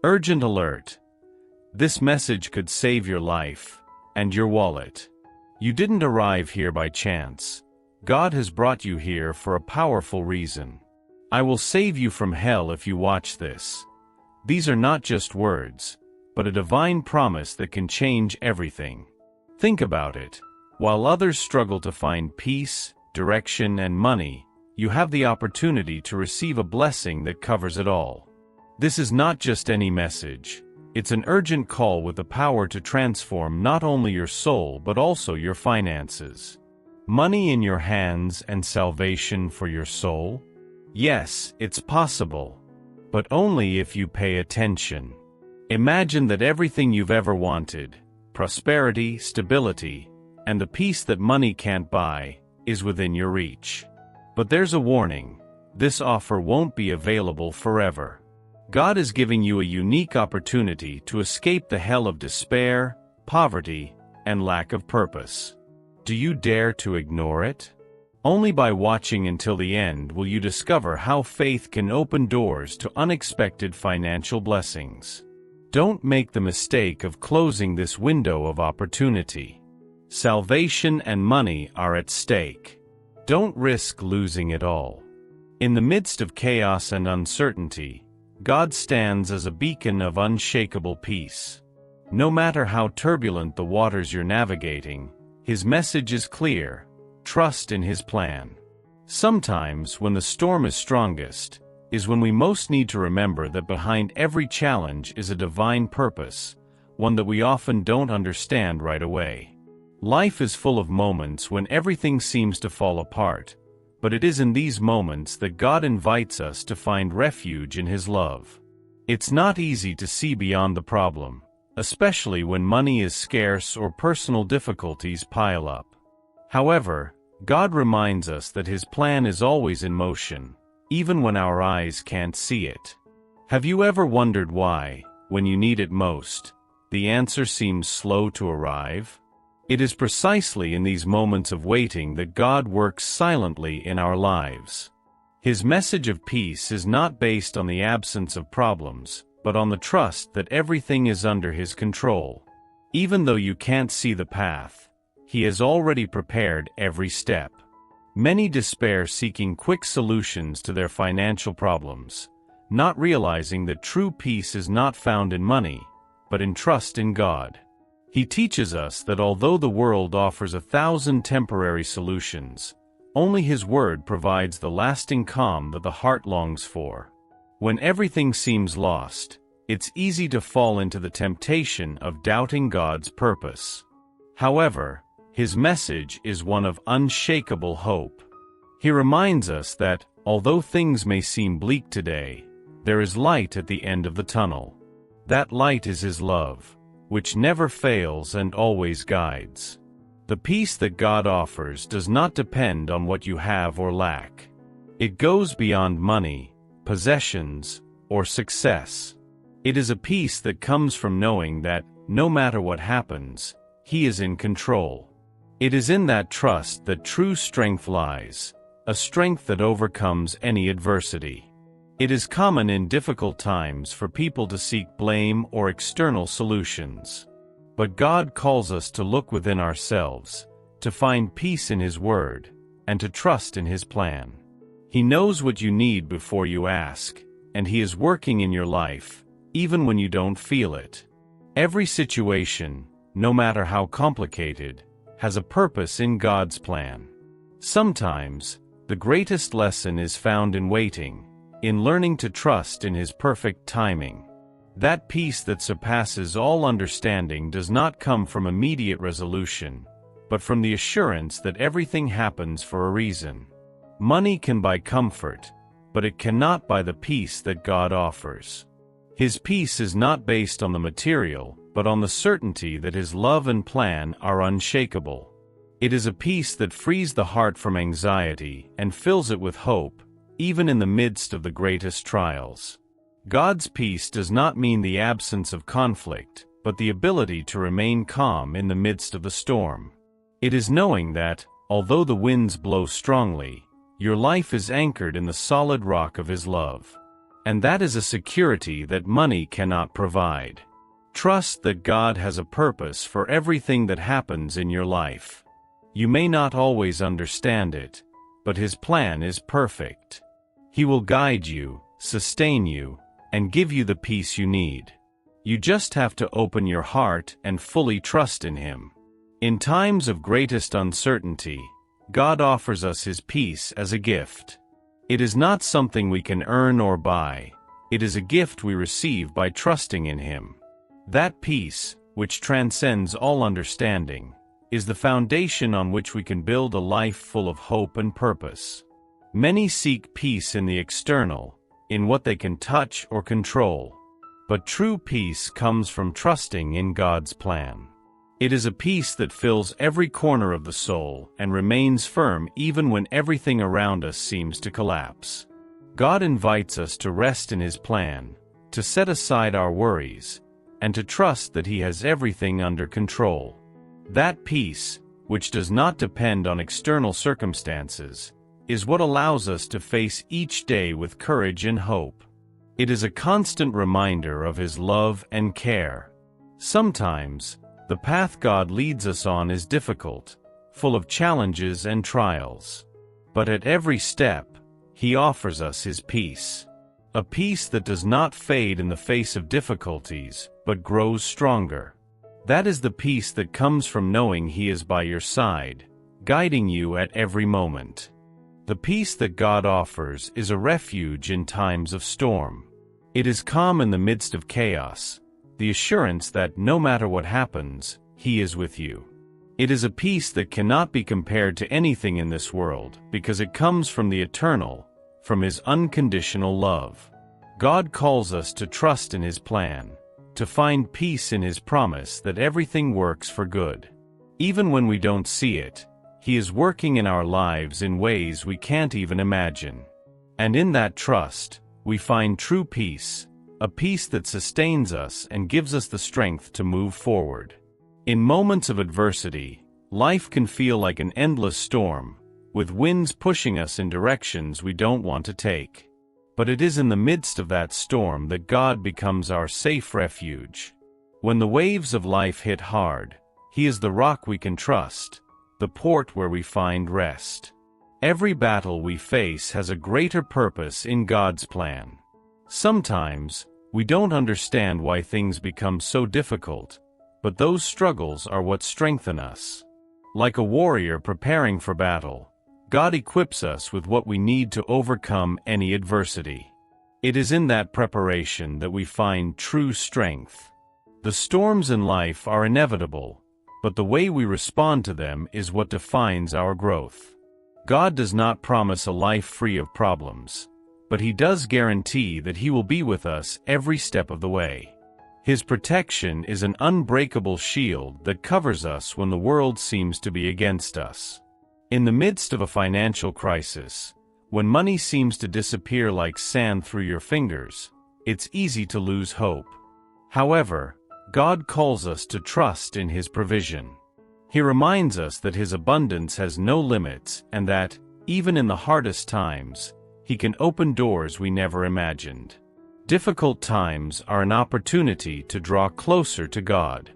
Urgent alert. This message could save your life and your wallet. You didn't arrive here by chance. God has brought you here for a powerful reason. I will save you from hell if you watch this. These are not just words, but a divine promise that can change everything. Think about it. While others struggle to find peace, direction, and money, you have the opportunity to receive a blessing that covers it all. This is not just any message. It's an urgent call with the power to transform not only your soul but also your finances. Money in your hands and salvation for your soul? Yes, it's possible. But only if you pay attention. Imagine that everything you've ever wanted, prosperity, stability, and the peace that money can't buy, is within your reach. But there's a warning. This offer won't be available forever. God is giving you a unique opportunity to escape the hell of despair, poverty, and lack of purpose. Do you dare to ignore it? Only by watching until the end will you discover how faith can open doors to unexpected financial blessings. Don't make the mistake of closing this window of opportunity. Salvation and money are at stake. Don't risk losing it all. In the midst of chaos and uncertainty, God stands as a beacon of unshakable peace. No matter how turbulent the waters you're navigating, His message is clear: trust in His plan. Sometimes, when the storm is strongest, is when we most need to remember that behind every challenge is a divine purpose, one that we often don't understand right away. Life is full of moments when everything seems to fall apart, but it is in these moments that God invites us to find refuge in His love. It's not easy to see beyond the problem, especially when money is scarce or personal difficulties pile up. However, God reminds us that His plan is always in motion, even when our eyes can't see it. Have you ever wondered why, when you need it most, the answer seems slow to arrive? It is precisely in these moments of waiting that God works silently in our lives. His message of peace is not based on the absence of problems, but on the trust that everything is under His control. Even though you can't see the path, He has already prepared every step. Many despair seeking quick solutions to their financial problems, not realizing that true peace is not found in money, but in trust in God. He teaches us that although the world offers 1,000 temporary solutions, only His Word provides the lasting calm that the heart longs for. When everything seems lost, it's easy to fall into the temptation of doubting God's purpose. However, His message is one of unshakable hope. He reminds us that, although things may seem bleak today, there is light at the end of the tunnel. That light is His love, which never fails and always guides. The peace that God offers does not depend on what you have or lack. It goes beyond money, possessions, or success. It is a peace that comes from knowing that, no matter what happens, He is in control. It is in that trust that true strength lies, a strength that overcomes any adversity. It is common in difficult times for people to seek blame or external solutions. But God calls us to look within ourselves, to find peace in His Word, and to trust in His plan. He knows what you need before you ask, and He is working in your life, even when you don't feel it. Every situation, no matter how complicated, has a purpose in God's plan. Sometimes, the greatest lesson is found in waiting, in learning to trust in His perfect timing. That peace that surpasses all understanding does not come from immediate resolution, but from the assurance that everything happens for a reason. Money can buy comfort, but it cannot buy the peace that God offers. His peace is not based on the material, but on the certainty that His love and plan are unshakable. It is a peace that frees the heart from anxiety and fills it with hope, even in the midst of the greatest trials. God's peace does not mean the absence of conflict, but the ability to remain calm in the midst of the storm. It is knowing that, although the winds blow strongly, your life is anchored in the solid rock of His love. And that is a security that money cannot provide. Trust that God has a purpose for everything that happens in your life. You may not always understand it, but His plan is perfect. He will guide you, sustain you, and give you the peace you need. You just have to open your heart and fully trust in Him. In times of greatest uncertainty, God offers us His peace as a gift. It is not something we can earn or buy. It is a gift we receive by trusting in Him. That peace, which transcends all understanding, is the foundation on which we can build a life full of hope and purpose. Many seek peace in the external, in what they can touch or control. But true peace comes from trusting in God's plan. It is a peace that fills every corner of the soul and remains firm even when everything around us seems to collapse. God invites us to rest in His plan, to set aside our worries, and to trust that He has everything under control. That peace, which does not depend on external circumstances, is what allows us to face each day with courage and hope. It is a constant reminder of His love and care. Sometimes, the path God leads us on is difficult, full of challenges and trials. But at every step, He offers us His peace. A peace that does not fade in the face of difficulties, but grows stronger. That is the peace that comes from knowing He is by your side, guiding you at every moment. The peace that God offers is a refuge in times of storm. It is calm in the midst of chaos, the assurance that no matter what happens, He is with you. It is a peace that cannot be compared to anything in this world because it comes from the eternal, from His unconditional love. God calls us to trust in His plan, to find peace in His promise that everything works for good. Even when we don't see it, He is working in our lives in ways we can't even imagine. And in that trust, we find true peace, a peace that sustains us and gives us the strength to move forward. In moments of adversity, life can feel like an endless storm, with winds pushing us in directions we don't want to take. But it is in the midst of that storm that God becomes our safe refuge. When the waves of life hit hard, He is the rock we can trust, the port where we find rest. Every battle we face has a greater purpose in God's plan. Sometimes, we don't understand why things become so difficult, but those struggles are what strengthen us. Like a warrior preparing for battle, God equips us with what we need to overcome any adversity. It is in that preparation that we find true strength. The storms in life are inevitable, but the way we respond to them is what defines our growth. God does not promise a life free of problems, but He does guarantee that He will be with us every step of the way. His protection is an unbreakable shield that covers us when the world seems to be against us. In the midst of a financial crisis, when money seems to disappear like sand through your fingers, it's easy to lose hope. However, God calls us to trust in His provision. He reminds us that His abundance has no limits and that, even in the hardest times, He can open doors we never imagined. Difficult times are an opportunity to draw closer to God.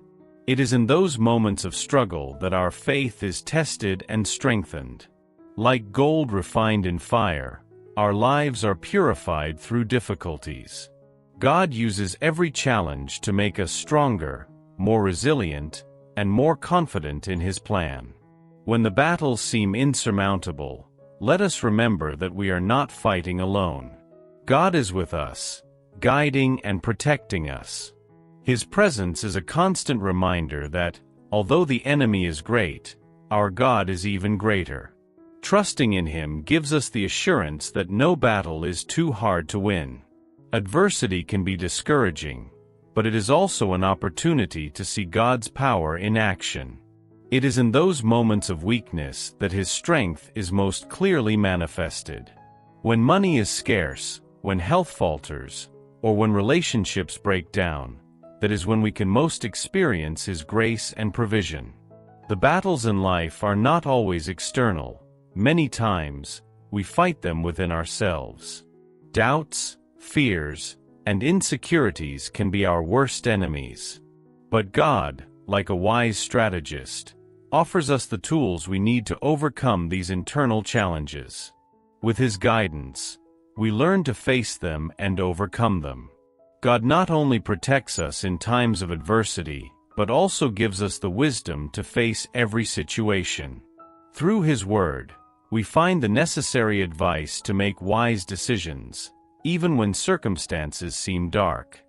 It is in those moments of struggle that our faith is tested and strengthened. Like gold refined in fire, our lives are purified through difficulties. God uses every challenge to make us stronger, more resilient, and more confident in His plan. When the battles seem insurmountable, let us remember that we are not fighting alone. God is with us, guiding and protecting us. His presence is a constant reminder that, although the enemy is great, our God is even greater. Trusting in Him gives us the assurance that no battle is too hard to win. Adversity can be discouraging, but it is also an opportunity to see God's power in action. It is in those moments of weakness that His strength is most clearly manifested. When money is scarce, when health falters, or when relationships break down, that is when we can most experience His grace and provision. The battles in life are not always external. Many times, we fight them within ourselves. Doubts, fears, and insecurities can be our worst enemies. But God, like a wise strategist, offers us the tools we need to overcome these internal challenges. With His guidance, we learn to face them and overcome them. God not only protects us in times of adversity, but also gives us the wisdom to face every situation. Through His Word, we find the necessary advice to make wise decisions, even when circumstances seem dark.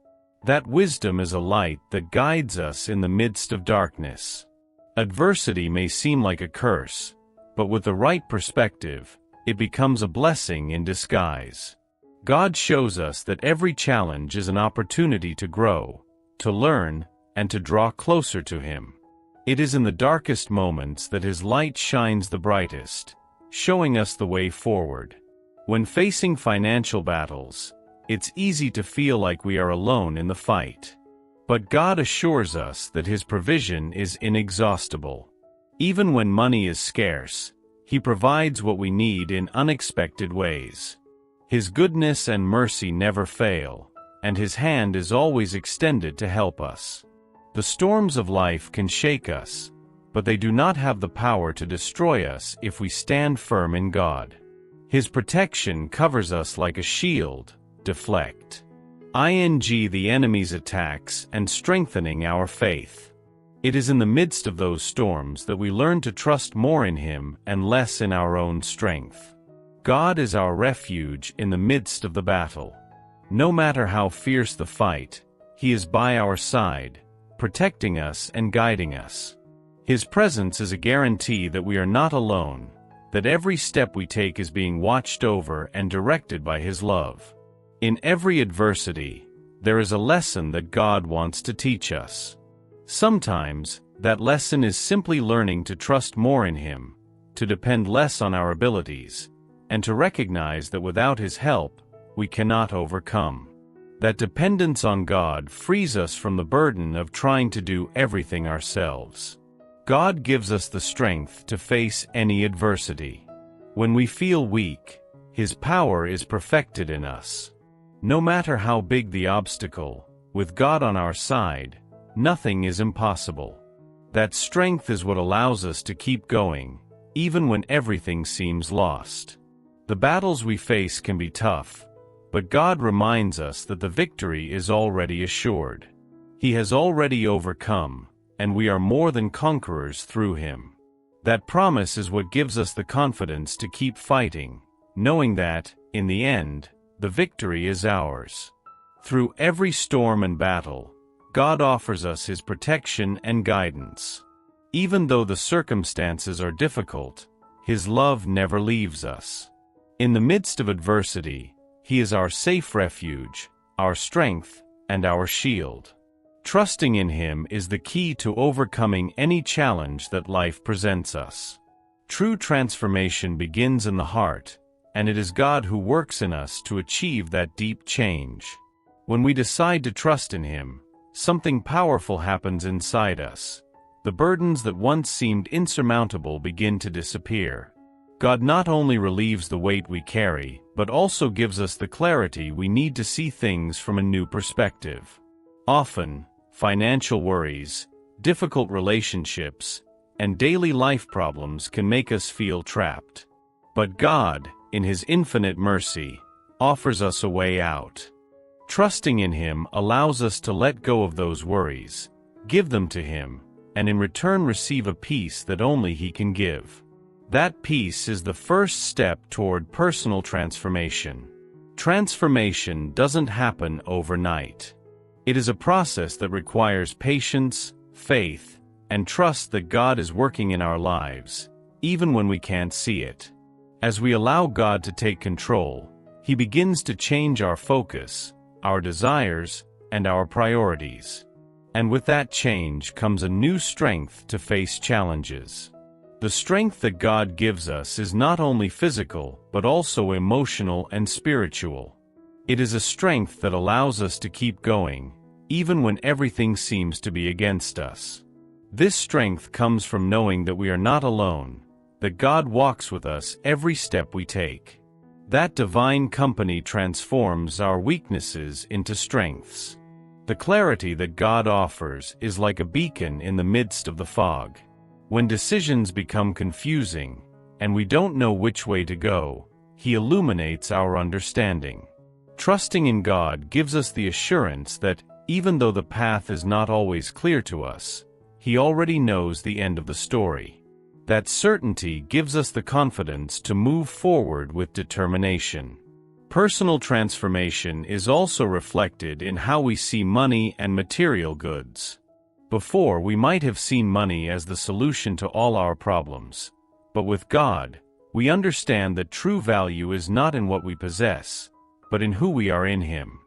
That wisdom is a light that guides us in the midst of darkness. Adversity may seem like a curse, but with the right perspective, it becomes a blessing in disguise. God shows us that every challenge is an opportunity to grow, to learn, and to draw closer to Him. It is in the darkest moments that His light shines the brightest, showing us the way forward. When facing financial battles, it's easy to feel like we are alone in the fight. But God assures us that His provision is inexhaustible. Even when money is scarce, He provides what we need in unexpected ways. His goodness and mercy never fail, and His hand is always extended to help us. The storms of life can shake us, but they do not have the power to destroy us if we stand firm in God. His protection covers us like a shield, deflect the enemy's attacks and strengthening our faith. It is in the midst of those storms that we learn to trust more in Him and less in our own strength. God is our refuge in the midst of the battle. No matter how fierce the fight, He is by our side, protecting us and guiding us. His presence is a guarantee that we are not alone, that every step we take is being watched over and directed by His love. In every adversity, there is a lesson that God wants to teach us. Sometimes, that lesson is simply learning to trust more in Him, to depend less on our abilities, and to recognize that without His help, we cannot overcome. That dependence on God frees us from the burden of trying to do everything ourselves. God gives us the strength to face any adversity. When we feel weak, His power is perfected in us. No matter how big the obstacle, with God on our side, nothing is impossible. That strength is what allows us to keep going, even when everything seems lost. The battles we face can be tough, but God reminds us that the victory is already assured. He has already overcome, and we are more than conquerors through Him. That promise is what gives us the confidence to keep fighting, knowing that, in the end, the victory is ours. Through every storm and battle, God offers us His protection and guidance. Even though the circumstances are difficult, His love never leaves us. In the midst of adversity, He is our safe refuge, our strength, and our shield. Trusting in Him is the key to overcoming any challenge that life presents us. True transformation begins in the heart, and it is God who works in us to achieve that deep change. When we decide to trust in Him, something powerful happens inside us. The burdens that once seemed insurmountable begin to disappear. God not only relieves the weight we carry, but also gives us the clarity we need to see things from a new perspective. Often, financial worries, difficult relationships, and daily life problems can make us feel trapped. But God, in His infinite mercy, offers us a way out. Trusting in Him allows us to let go of those worries, give them to Him, and in return receive a peace that only He can give. That peace is the first step toward personal transformation. Transformation doesn't happen overnight. It is a process that requires patience, faith, and trust that God is working in our lives, even when we can't see it. As we allow God to take control, He begins to change our focus, our desires, and our priorities. And with that change comes a new strength to face challenges. The strength that God gives us is not only physical, but also emotional and spiritual. It is a strength that allows us to keep going, even when everything seems to be against us. This strength comes from knowing that we are not alone, that God walks with us every step we take. That divine company transforms our weaknesses into strengths. The clarity that God offers is like a beacon in the midst of the fog. When decisions become confusing, and we don't know which way to go, He illuminates our understanding. Trusting in God gives us the assurance that, even though the path is not always clear to us, He already knows the end of the story. That certainty gives us the confidence to move forward with determination. Personal transformation is also reflected in how we see money and material goods. Before, we might have seen money as the solution to all our problems. But with God, we understand that true value is not in what we possess, but in who we are in Him.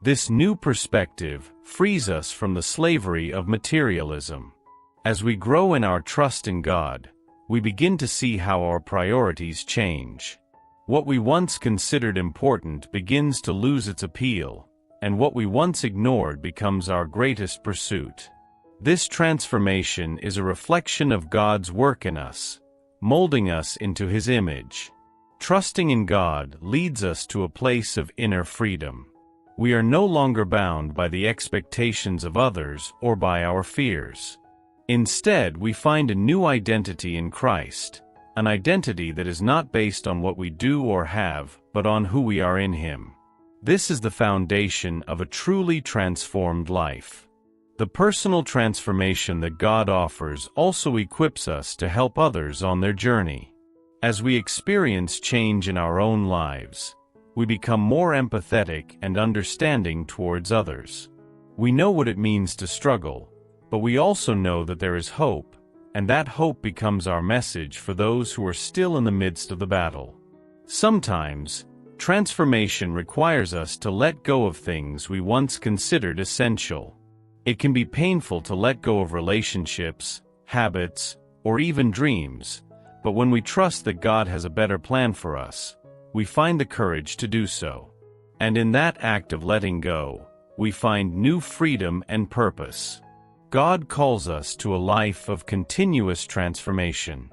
This new perspective frees us from the slavery of materialism. As we grow in our trust in God, we begin to see how our priorities change. What we once considered important begins to lose its appeal, and what we once ignored becomes our greatest pursuit. This transformation is a reflection of God's work in us, molding us into His image. Trusting in God leads us to a place of inner freedom. We are no longer bound by the expectations of others or by our fears. Instead, we find a new identity in Christ, an identity that is not based on what we do or have, but on who we are in Him. This is the foundation of a truly transformed life. The personal transformation that God offers also equips us to help others on their journey. As we experience change in our own lives, we become more empathetic and understanding towards others. We know what it means to struggle, but we also know that there is hope, and that hope becomes our message for those who are still in the midst of the battle. Sometimes, transformation requires us to let go of things we once considered essential. It can be painful to let go of relationships, habits, or even dreams, but when we trust that God has a better plan for us, we find the courage to do so. And in that act of letting go, we find new freedom and purpose. God calls us to a life of continuous transformation.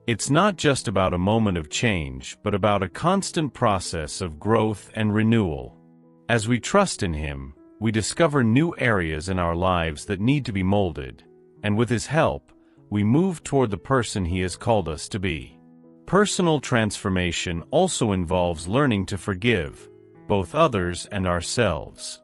It's not just about a moment of change, but about a constant process of growth and renewal. As we trust in Him, we discover new areas in our lives that need to be molded, and with His help, we move toward the person He has called us to be. Personal transformation also involves learning to forgive, both others and ourselves.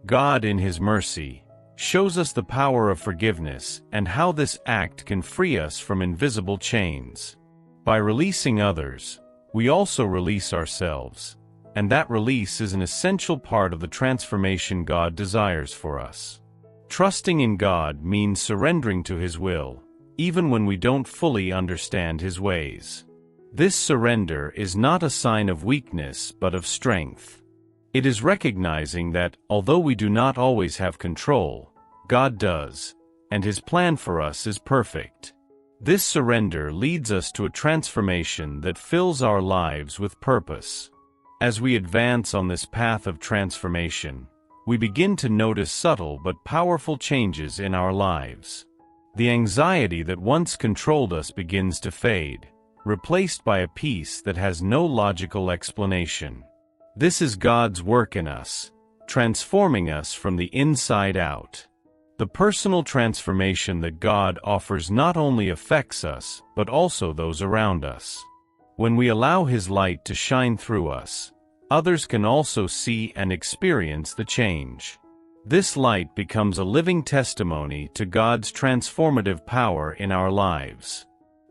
God, in His mercy, shows us the power of forgiveness and how this act can free us from invisible chains. By releasing others, we also release ourselves, and that release is an essential part of the transformation God desires for us. Trusting in God means surrendering to His will, even when we don't fully understand His ways. This surrender is not a sign of weakness but of strength. It is recognizing that, although we do not always have control, God does, and His plan for us is perfect. This surrender leads us to a transformation that fills our lives with purpose. As we advance on this path of transformation, we begin to notice subtle but powerful changes in our lives. The anxiety that once controlled us begins to fade, replaced by a peace that has no logical explanation. This is God's work in us, transforming us from the inside out. The personal transformation that God offers not only affects us, but also those around us. When we allow His light to shine through us, others can also see and experience the change. This light becomes a living testimony to God's transformative power in our lives.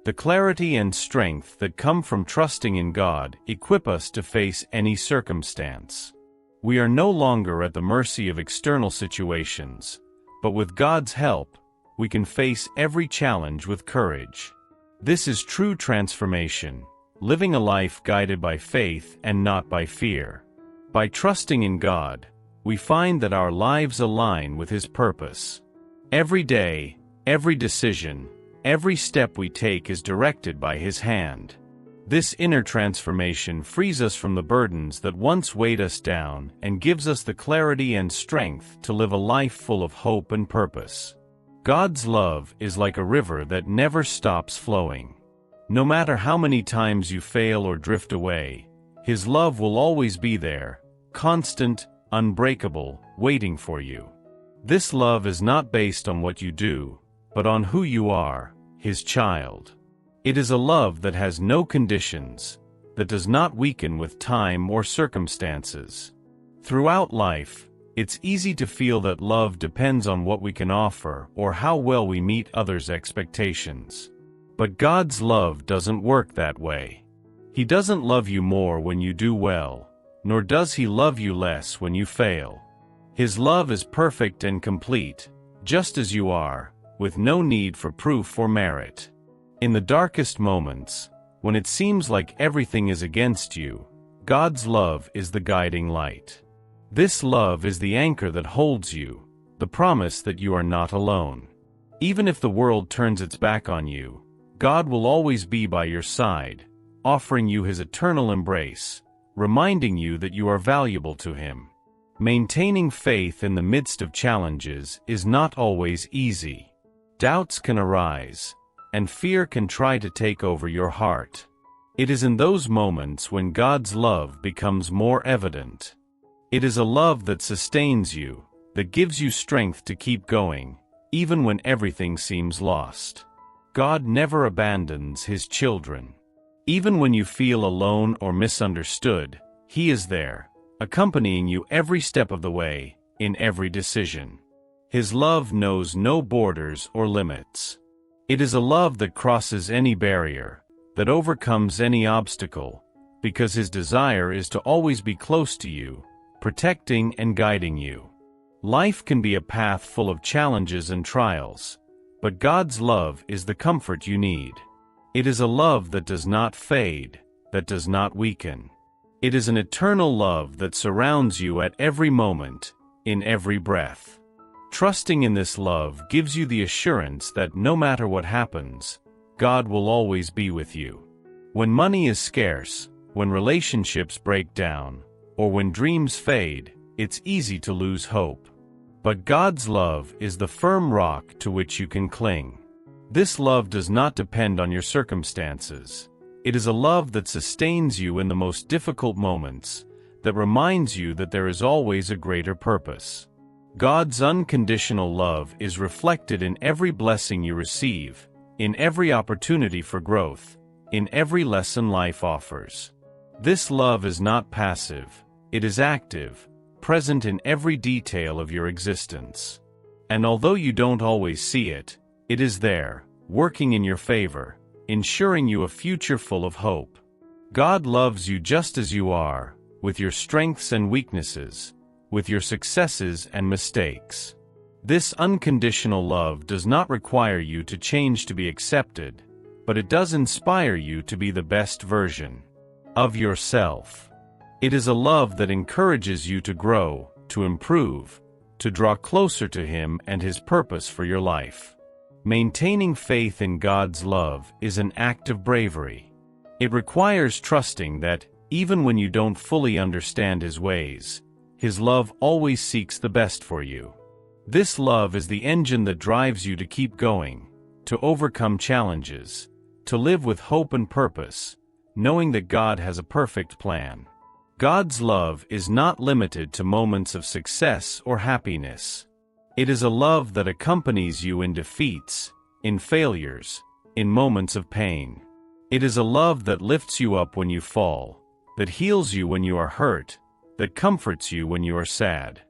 The clarity and strength that come from trusting in God equip us to face any circumstance. We are no longer at the mercy of external situations, but with God's help, we can face every challenge with courage. This is true transformation, living a life guided by faith and not by fear. By trusting in God, we find that our lives align with His purpose. Every day, every decision, every step we take is directed by His hand. This inner transformation frees us from the burdens that once weighed us down and gives us the clarity and strength to live a life full of hope and purpose. God's love is like a river that never stops flowing. No matter how many times you fail or drift away, His love will always be there, constant, unbreakable, waiting for you. This love is not based on what you do, but on who you are, His child. It is a love that has no conditions, that does not weaken with time or circumstances. Throughout life, it's easy to feel that love depends on what we can offer or how well we meet others' expectations. But God's love doesn't work that way. He doesn't love you more when you do well, nor does He love you less when you fail. His love is perfect and complete, just as you are, with no need for proof or merit. In the darkest moments, when it seems like everything is against you, God's love is the guiding light. This love is the anchor that holds you, the promise that you are not alone. Even if the world turns its back on you, God will always be by your side, offering you His eternal embrace, reminding you that you are valuable to Him. Maintaining faith in the midst of challenges is not always easy. Doubts can arise, and fear can try to take over your heart. It is in those moments when God's love becomes more evident. It is a love that sustains you, that gives you strength to keep going, even when everything seems lost. God never abandons His children. Even when you feel alone or misunderstood, He is there, accompanying you every step of the way, in every decision. His love knows no borders or limits. It is a love that crosses any barrier, that overcomes any obstacle, because His desire is to always be close to you, protecting and guiding you. Life can be a path full of challenges and trials, but God's love is the comfort you need. It is a love that does not fade, that does not weaken. It is an eternal love that surrounds you at every moment, in every breath. Trusting in this love gives you the assurance that no matter what happens, God will always be with you. When money is scarce, when relationships break down, or when dreams fade, it's easy to lose hope. But God's love is the firm rock to which you can cling. This love does not depend on your circumstances. It is a love that sustains you in the most difficult moments, that reminds you that there is always a greater purpose. God's unconditional love is reflected in every blessing you receive, in every opportunity for growth, in every lesson life offers. This love is not passive, it is active, present in every detail of your existence. And although you don't always see it, it is there, working in your favor, ensuring you a future full of hope. God loves you just as you are, with your strengths and weaknesses, with your successes and mistakes. This unconditional love does not require you to change to be accepted, but it does inspire you to be the best version of yourself. It is a love that encourages you to grow, to improve, to draw closer to Him and His purpose for your life. Maintaining faith in God's love is an act of bravery. It requires trusting that, even when you don't fully understand His ways, His love always seeks the best for you. This love is the engine that drives you to keep going, to overcome challenges, to live with hope and purpose, knowing that God has a perfect plan. God's love is not limited to moments of success or happiness. It is a love that accompanies you in defeats, in failures, in moments of pain. It is a love that lifts you up when you fall, that heals you when you are hurt, that comforts you when you are sad.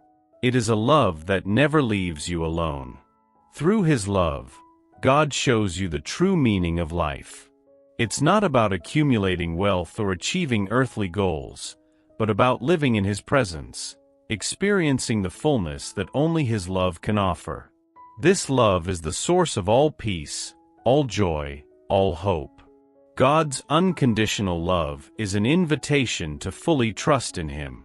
It is a love that never leaves you alone. Through His love, God shows you the true meaning of life. It's not about accumulating wealth or achieving earthly goals, but about living in His presence, experiencing the fullness that only His love can offer. This love is the source of all peace, all joy, all hope. God's unconditional love is an invitation to fully trust in Him,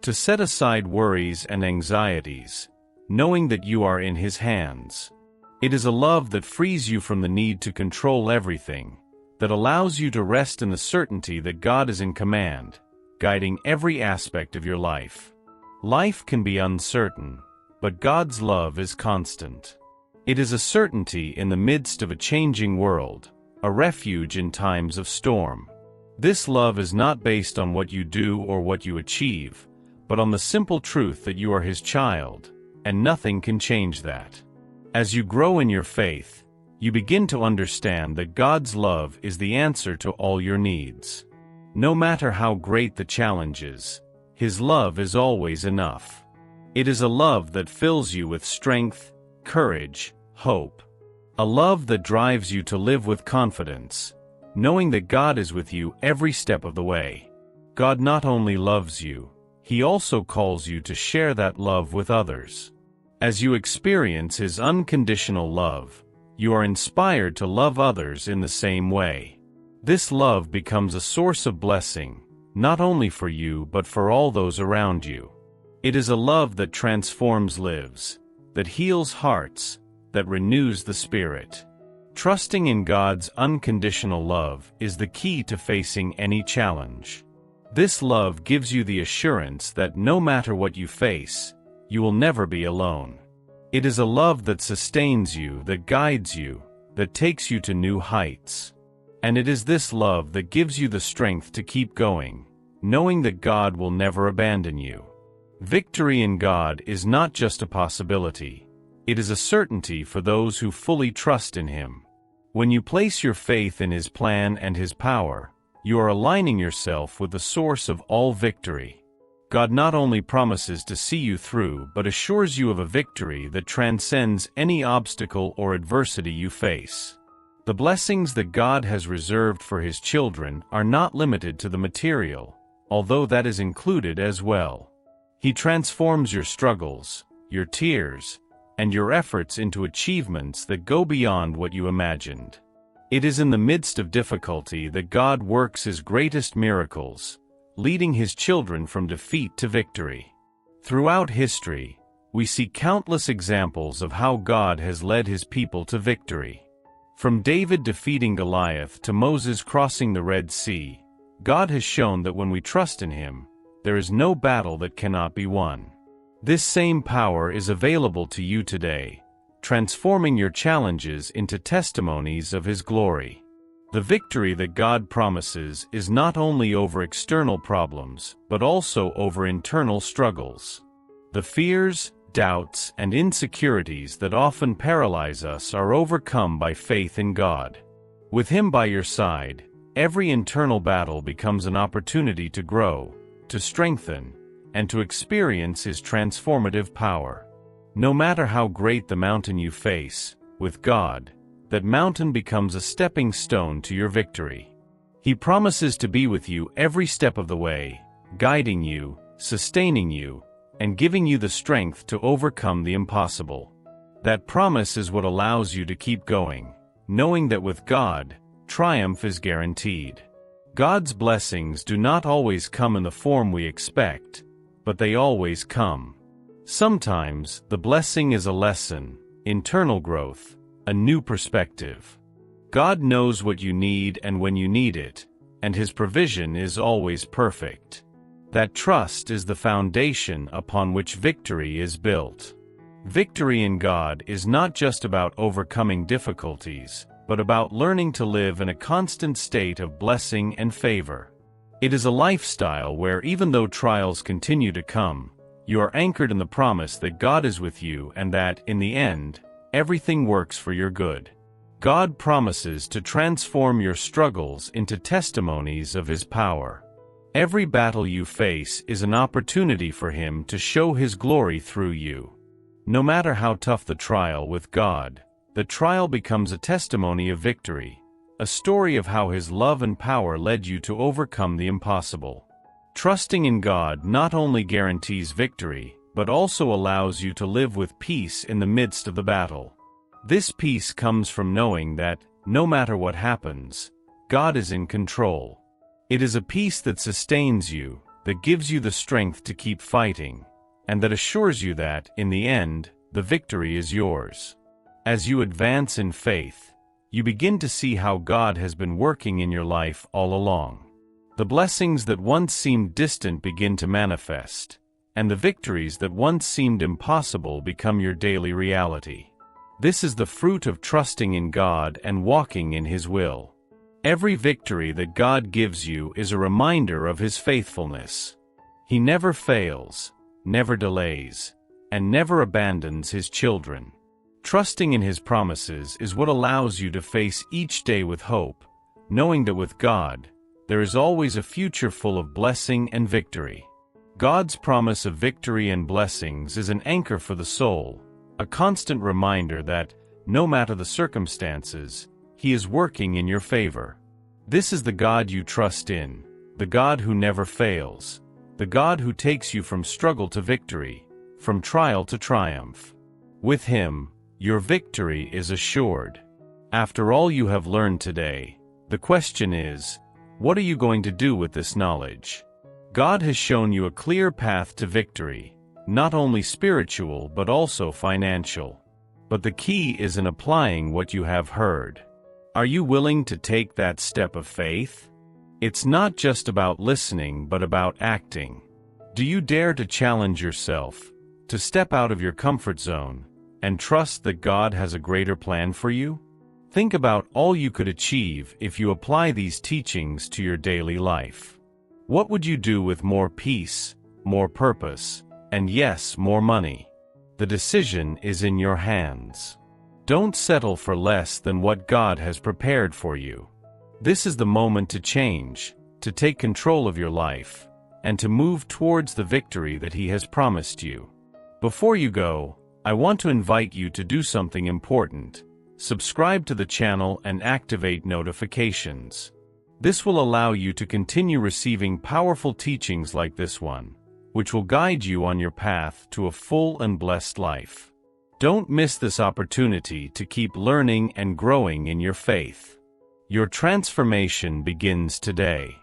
to set aside worries and anxieties, knowing that you are in His hands. It is a love that frees you from the need to control everything, that allows you to rest in the certainty that God is in command, guiding every aspect of your life. Life can be uncertain, but God's love is constant. It is a certainty in the midst of a changing world, a refuge in times of storm. This love is not based on what you do or what you achieve, but on the simple truth that you are His child, and nothing can change that. As you grow in your faith, you begin to understand that God's love is the answer to all your needs. No matter how great the challenges, His love is always enough. It is a love that fills you with strength, courage, hope. A love that drives you to live with confidence, knowing that God is with you every step of the way. God not only loves you, He also calls you to share that love with others. As you experience His unconditional love, you are inspired to love others in the same way. This love becomes a source of blessing, not only for you but for all those around you. It is a love that transforms lives, that heals hearts, that renews the spirit. Trusting in God's unconditional love is the key to facing any challenge. This love gives you the assurance that no matter what you face, you will never be alone. It is a love that sustains you, that guides you, that takes you to new heights. And it is this love that gives you the strength to keep going, knowing that God will never abandon you. Victory in God is not just a possibility. It is a certainty for those who fully trust in Him. When you place your faith in His plan and His power, you are aligning yourself with the source of all victory. God not only promises to see you through but assures you of a victory that transcends any obstacle or adversity you face. The blessings that God has reserved for His children are not limited to the material, although that is included as well. He transforms your struggles, your tears, and your efforts into achievements that go beyond what you imagined. It is in the midst of difficulty that God works His greatest miracles, leading His children from defeat to victory. Throughout history, we see countless examples of how God has led His people to victory. From David defeating Goliath to Moses crossing the Red Sea, God has shown that when we trust in Him, there is no battle that cannot be won. This same power is available to you today, transforming your challenges into testimonies of His glory. The victory that God promises is not only over external problems, but also over internal struggles. The fears, doubts, and insecurities that often paralyze us are overcome by faith in God. With Him by your side, every internal battle becomes an opportunity to grow, to strengthen, and to experience His transformative power. No matter how great the mountain you face, with God, that mountain becomes a stepping stone to your victory. He promises to be with you every step of the way, guiding you, sustaining you, and giving you the strength to overcome the impossible. That promise is what allows you to keep going, knowing that with God, triumph is guaranteed. God's blessings do not always come in the form we expect, but they always come. Sometimes, the blessing is a lesson, internal growth, a new perspective. God knows what you need and when you need it, and His provision is always perfect. That trust is the foundation upon which victory is built. Victory in God is not just about overcoming difficulties, but about learning to live in a constant state of blessing and favor. It is a lifestyle where even though trials continue to come, you are anchored in the promise that God is with you and that, in the end, everything works for your good. God promises to transform your struggles into testimonies of His power. Every battle you face is an opportunity for Him to show His glory through you. No matter how tough the trial with God, the trial becomes a testimony of victory, a story of how His love and power led you to overcome the impossible. Trusting in God not only guarantees victory, but also allows you to live with peace in the midst of the battle. This peace comes from knowing that, no matter what happens, God is in control. It is a peace that sustains you, that gives you the strength to keep fighting, and that assures you that, in the end, the victory is yours. As you advance in faith, you begin to see how God has been working in your life all along. The blessings that once seemed distant begin to manifest, and the victories that once seemed impossible become your daily reality. This is the fruit of trusting in God and walking in His will. Every victory that God gives you is a reminder of His faithfulness. He never fails, never delays, and never abandons His children. Trusting in His promises is what allows you to face each day with hope, knowing that with God, there is always a future full of blessing and victory. God's promise of victory and blessings is an anchor for the soul, a constant reminder that, no matter the circumstances, He is working in your favor. This is the God you trust in, the God who never fails, the God who takes you from struggle to victory, from trial to triumph. With Him, your victory is assured. After all you have learned today, the question is, what are you going to do with this knowledge? God has shown you a clear path to victory, not only spiritual but also financial. But the key is in applying what you have heard. Are you willing to take that step of faith? It's not just about listening but about acting. Do you dare to challenge yourself, to step out of your comfort zone, and trust that God has a greater plan for you? Think about all you could achieve if you apply these teachings to your daily life. What would you do with more peace, more purpose, and yes, more money? The decision is in your hands. Don't settle for less than what God has prepared for you. This is the moment to change, to take control of your life, and to move towards the victory that He has promised you. Before you go, I want to invite you to do something important. Subscribe to the channel and activate notifications. This will allow you to continue receiving powerful teachings like this one, which will guide you on your path to a full and blessed life. Don't miss this opportunity to keep learning and growing in your faith. Your transformation begins today.